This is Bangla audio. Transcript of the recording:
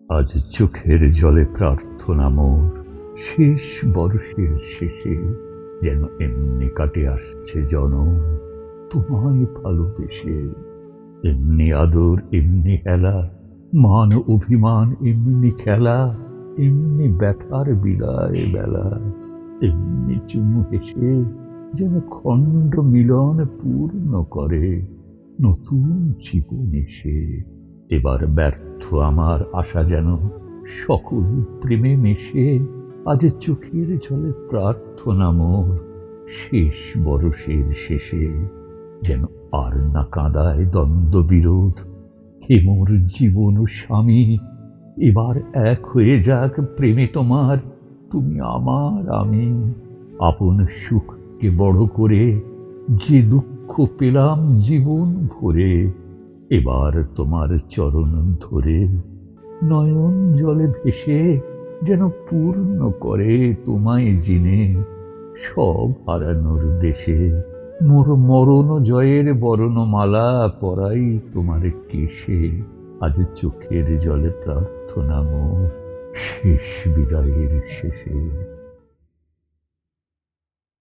আজ চোখের জলে প্রার্থনা মোর, শেষ বর্ষের শেষে যেন এমনি কাটে আসছে জনম তোমায় ভালোবেসে। এমনি আদর, এমনি হেলা, মান অভিমান এমনি খেলা, এমনি ব্যথার বিদায় বেলা, এমনি চুমু হেসে যেন খণ্ড মিলন পূর্ণ করে নতুন জীবন এসে। এবার ব্যর্থ আমার আশা যেন সকল প্রেমে মিশে, আজ চোখের জলে প্রার্থনা মোর, শেষ বরষের শেষে যেন আর না কাঁদায় দ্বন্দ্ব বিরোধ। হে মোর জীবন ও স্বামী, এবার এক হয়ে যাক প্রেমে তোমার, তুমি আমার আমি। আপন সুখকে বড় করে যে দুঃখ পেলাম জীবন ভরে, এবার তোমার চরণ ধরে নয়ন জলে ভেসে যেন পূর্ণ করে তোমায় জিনে সব হারানোর দেশে। মোর মরণ জয়ের বরণমালা পরাই তোমার কেশে, আজ চোখের জলে প্রার্থনা মোর, শেষ বিদায়ের শেষে।